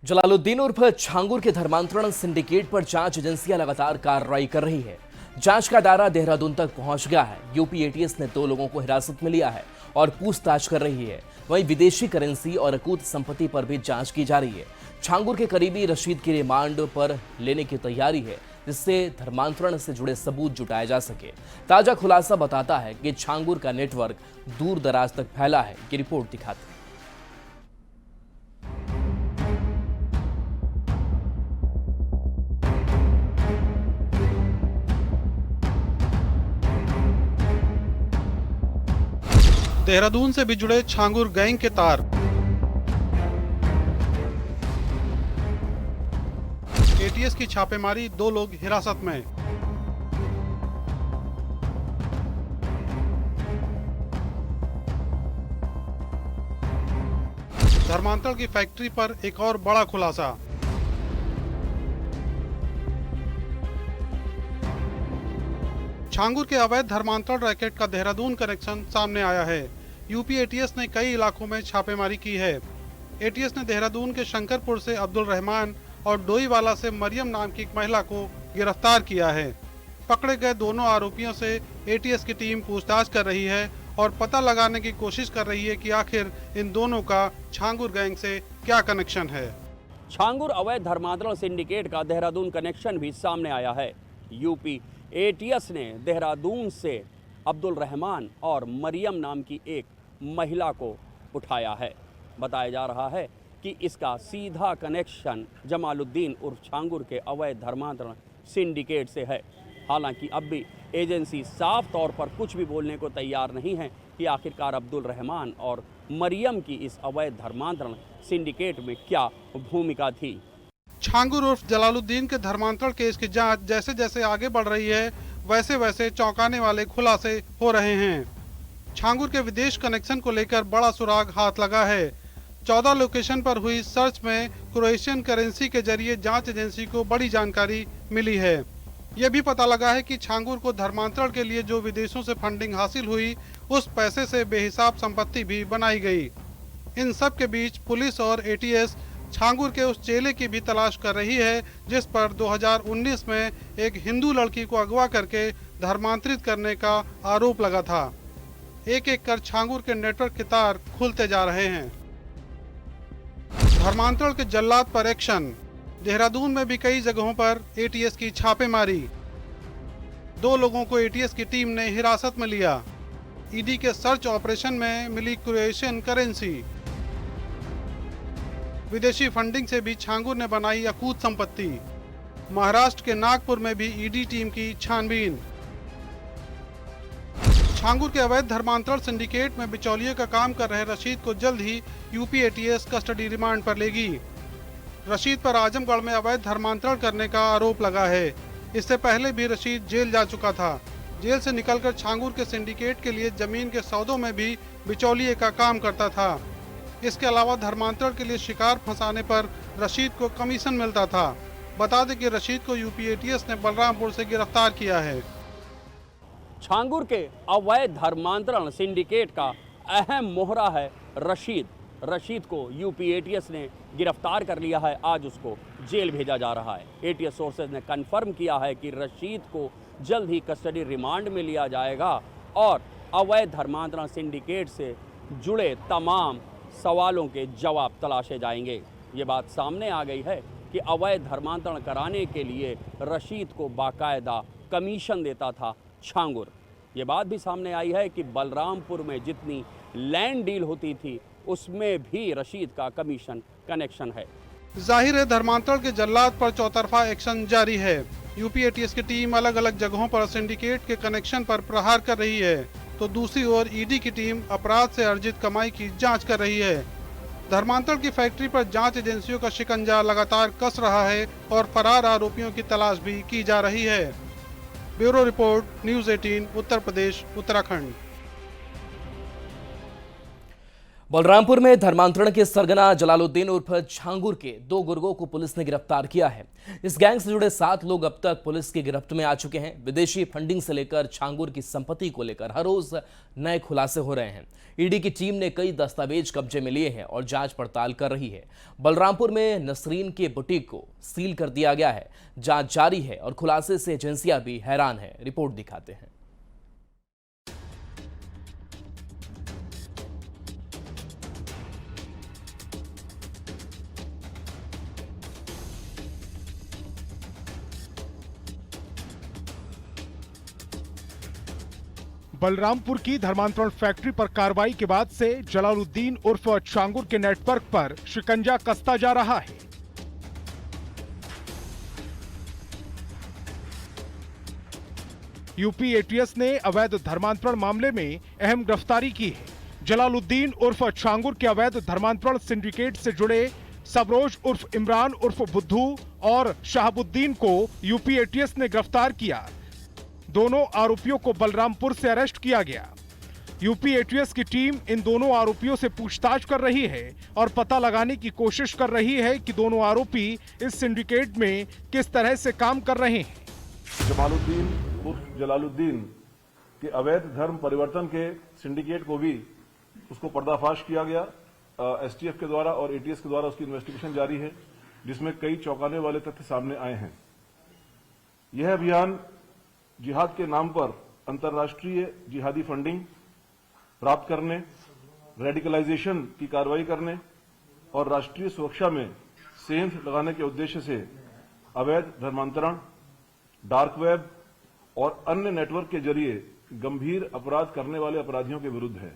जलालुद्दीन उर्फ छांगुर के धर्मांतरण सिंडिकेट पर जांच एजेंसियां लगातार कार्रवाई कर रही है। जांच का दायरा देहरादून तक पहुंच गया है। यूपी एटीएस ने 2 लोगों को हिरासत में लिया है और पूछताछ कर रही है। वहीं विदेशी करेंसी और अकूत संपत्ति पर भी जांच की जा रही है। छांगुर के करीबी रशीद की रिमांड पर लेने की तैयारी है, जिससे धर्मांतरण से जुड़े सबूत जुटाए जा सके। ताजा खुलासा बताता है कि छांगुर का नेटवर्क दूर दराज तक फैला है। ये रिपोर्ट दिखाती है। देहरादून से भी जुड़े छांगुर गैंग के तार। एटीएस की छापेमारी, 2 लोग हिरासत में। धर्मांतरण की फैक्ट्री पर एक और बड़ा खुलासा। छांगुर के अवैध धर्मांतरण रैकेट का देहरादून कनेक्शन सामने आया है। यूपी एटीएस ने कई इलाकों में छापेमारी की है। एटीएस ने देहरादून के शंकरपुर से अब्दुल रहमान और डोईवाला से मरियम नाम की एक महिला को गिरफ्तार किया है। पकड़े गए दोनों आरोपियों से एटीएस की टीम पूछताछ कर रही है और पता लगाने की कोशिश कर रही है कि आखिर इन दोनों का छांगुर गैंग से क्या कनेक्शन है। छांगुर अवैध धर्मांतरण सिंडिकेट का देहरादून कनेक्शन भी सामने आया है। यूपी एटीएस ने देहरादून से अब्दुल रहमान और मरियम नाम की एक महिला को उठाया है। बताया जा रहा है कि इसका सीधा कनेक्शन जमालुद्दीन उर्फ छांगुर के अवैध धर्मांतरण सिंडिकेट से है। हालांकि अब भी एजेंसी साफ तौर पर कुछ भी बोलने को तैयार नहीं है कि आखिरकार अब्दुल रहमान और मरियम की इस अवैध धर्मांतरण सिंडिकेट में क्या भूमिका थी। छांगुर उर्फ जलालुद्दीन के धर्मांतरण केस की जांच जैसे जैसे आगे बढ़ रही है, वैसे वैसे चौंकाने वाले खुलासे हो रहे हैं। छांगुर के विदेश कनेक्शन को लेकर बड़ा सुराग हाथ लगा है। 14 लोकेशन पर हुई सर्च में क्रोएशियन करेंसी के जरिए जांच एजेंसी को बड़ी जानकारी मिली है। यह भी पता लगा है कि छांगुर को धर्मांतरण के लिए जो विदेशों से फंडिंग हासिल हुई, उस पैसे से बेहिसाब संपत्ति भी बनाई गई। इन सब के बीच पुलिस और एटीएस छांगुर के उस चेले की भी तलाश कर रही है, जिस पर 2019 में एक हिंदू लड़की को अगवा करके धर्मांतरित करने का आरोप लगा था। एक एक कर छांगुर के नेटवर्क के तार खुलते जा रहे हैं। धर्मांतरण के जल्लाद पर एक्शन। देहरादून में भी कई जगहों पर एटीएस की छापेमारी। 2 लोगों को एटीएस की टीम ने हिरासत में लिया। ईडी के सर्च ऑपरेशन में मिली क्रोएशियन करेंसी। विदेशी फंडिंग से भी छांगुर ने बनाई अकूत संपत्ति। महाराष्ट्र के नागपुर में भी ईडी टीम की छानबीन। छांगुर के अवैध धर्मांतरण सिंडिकेट में बिचौलिए का काम कर रहे रशीद को जल्द ही यूपी एटीएस कस्टडी रिमांड पर लेगी। रशीद पर आजमगढ़ में अवैध धर्मांतरण करने का आरोप लगा है। इससे पहले भी रशीद जेल जा चुका था। जेल से निकलकर छांगुर के सिंडिकेट के लिए जमीन के सौदों में भी बिचौलिए का काम करता था। इसके अलावा धर्मांतरण के लिए शिकार फंसाने पर रशीद को कमीशन मिलता था। बता दें कि रशीद को यूपी एटीएस ने बलरामपुर से गिरफ्तार किया है। छांगुर के अवैध धर्मांतरण सिंडिकेट का अहम मोहरा है रशीद। रशीद को यूपी एटीएस ने गिरफ्तार कर लिया है। आज उसको जेल भेजा जा रहा है। एटीएस सोर्सेज ने कंफर्म किया है कि रशीद को जल्द ही कस्टडी रिमांड में लिया जाएगा और अवैध धर्मांतरण सिंडिकेट से जुड़े तमाम सवालों के जवाब तलाशे जाएंगे। ये बात सामने आ गई है कि अवैध धर्मांतरण कराने के लिए रशीद को बाकायदा कमीशन देता था छांगुर। ये बात भी सामने आई है कि बलरामपुर में जितनी लैंड डील होती थी, उसमें भी रशीद का कमीशन कनेक्शन है। जाहिर है धर्मांतरण के जल्लाद पर चौतरफा एक्शन जारी है। यूपी एटीएस की टीम अलग अलग जगहों पर सिंडिकेट के कनेक्शन पर प्रहार कर रही है, तो दूसरी ओर ईडी की टीम अपराध से अर्जित कमाई की जांच कर रही है। धर्मांतरण की फैक्ट्री पर जांच एजेंसियों का शिकंजा लगातार कस रहा है और फरार आरोपियों की तलाश भी की जा रही है। Bureau report, news 18, Uttar Pradesh, Uttarakhand. Balrampur में धर्मांतरण के सरगना जलालुद्दीन उर्फ छांगुर के 2 गुर्गों को पुलिस ने गिरफ्तार किया है। इस गैंग से जुड़े 7 लोग अब तक पुलिस की गिरफ्त में आ चुके हैं। विदेशी फंडिंग से लेकर छांगुर की संपत्ति को लेकर हर रोज नए खुलासे हो रहे हैं। ईडी की टीम ने कई दस्तावेज कब्जे में लिए हैं और जांच पड़ताल कर रही है। बलरामपुर में नसरीन के बुटीक को सील कर दिया गया है। जांच जारी है और खुलासे से एजेंसियां भी हैरान है। रिपोर्ट दिखाते हैं। बलरामपुर की धर्मांतरण फैक्ट्री पर कार्रवाई के बाद से जलालुद्दीन उर्फ छांगुर के नेटवर्क पर शिकंजा कसता जा रहा है। यूपी एटीएस ने अवैध धर्मांतरण मामले में अहम गिरफ्तारी की है। जलालुद्दीन उर्फ छांगुर के अवैध धर्मांतरण सिंडिकेट से जुड़े सबरोज उर्फ इमरान उर्फ बुद्धू और शहाबुद्दीन को यूपी एटीएस ने गिरफ्तार किया। दोनों आरोपियों को बलरामपुर से अरेस्ट किया गया। यूपी एटीएस की टीम इन दोनों आरोपियों से पूछताछ कर रही है और पता लगाने की कोशिश कर रही है कि दोनों आरोपी इस सिंडिकेट में किस तरह से काम कर रहे हैं। जमालुद्दीन उर्फ जलालुद्दीन के अवैध धर्म परिवर्तन के सिंडिकेट को भी उसको पर्दाफाश किया गया। एसटीएफ के द्वारा और एटीएस के द्वारा उसकी इन्वेस्टिगेशन जारी है, जिसमें कई चौंकाने वाले तथ्य सामने आए हैं। यह अभियान जिहाद के नाम पर अंतर्राष्ट्रीय जिहादी फंडिंग प्राप्त करने, रेडिकलाइजेशन की कार्रवाई करने और राष्ट्रीय सुरक्षा में सेंध लगाने के उद्देश्य से अवैध धर्मांतरण, डार्क वेब और अन्य नेटवर्क के जरिए गंभीर अपराध करने वाले अपराधियों के विरुद्ध है।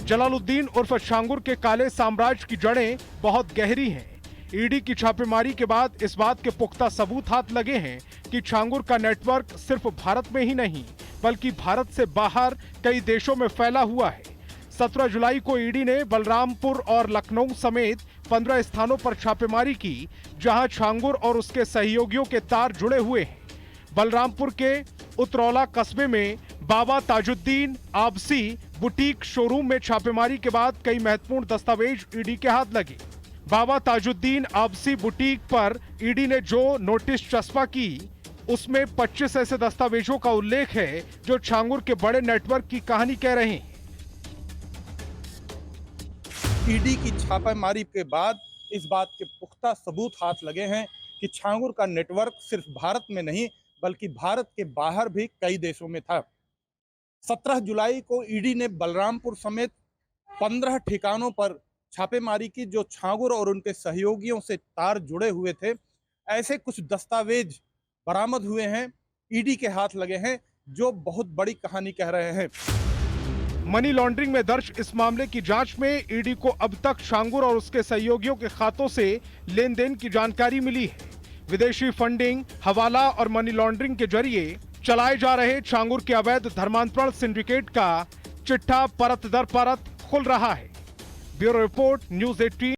जलालुद्दीन उर्फ छांगुर के काले साम्राज्य की जड़ें बहुत गहरी हैं। ईडी की छापेमारी के बाद इस बात के पुख्ता सबूत हाथ लगे हैं कि छांगुर का नेटवर्क सिर्फ भारत में ही नहीं बल्कि भारत से बाहर कई देशों में फैला हुआ है। 17 जुलाई को ईडी ने बलरामपुर और लखनऊ समेत 15 स्थानों पर छापेमारी की, जहां छांगुर और उसके सहयोगियों के तार जुड़े हुए हैं। बलरामपुर के उतरौला कस्बे में बाबा ताजुद्दीन आबसी बुटीक शोरूम में छापेमारी के बाद कई महत्वपूर्ण दस्तावेज ईडी के हाथ लगे। बाबा ताजुद्दीन आबसी बुटीक पर ईडी ने जो नोटिस चस्पा की, उसमें 25 ऐसे दस्तावेजों का उल्लेख है जो छांगुर के बड़े नेटवर्क की कहानी कह रहे हैं। ईडी की छापेमारी के बाद इस बात के पुख्ता सबूत हाथ लगे हैं कि छांगुर का नेटवर्क सिर्फ भारत में नहीं बल्कि भारत के बाहर भी कई देशों में था। 17 जुलाई को ईडी ने बलरामपुर समेत 15 ठिकानों पर छापेमारी की, जो छांगुर और उनके सहयोगियों से तार जुड़े हुए थे। ऐसे कुछ दस्तावेज बरामद हुए हैं, ईडी के हाथ लगे हैं, जो बहुत बड़ी कहानी कह रहे हैं। मनी लॉन्ड्रिंग में दर्ज इस मामले की जांच में ईडी को अब तक छांगुर और उसके सहयोगियों के खातों से लेन देन की जानकारी मिली है। विदेशी फंडिंग, हवाला और मनी लॉन्ड्रिंग के जरिए चलाए जा रहे छांगुर के अवैध धर्मांतरण सिंडिकेट का चिट्ठा परत दर परत खुल रहा है। Bureau report, news 18।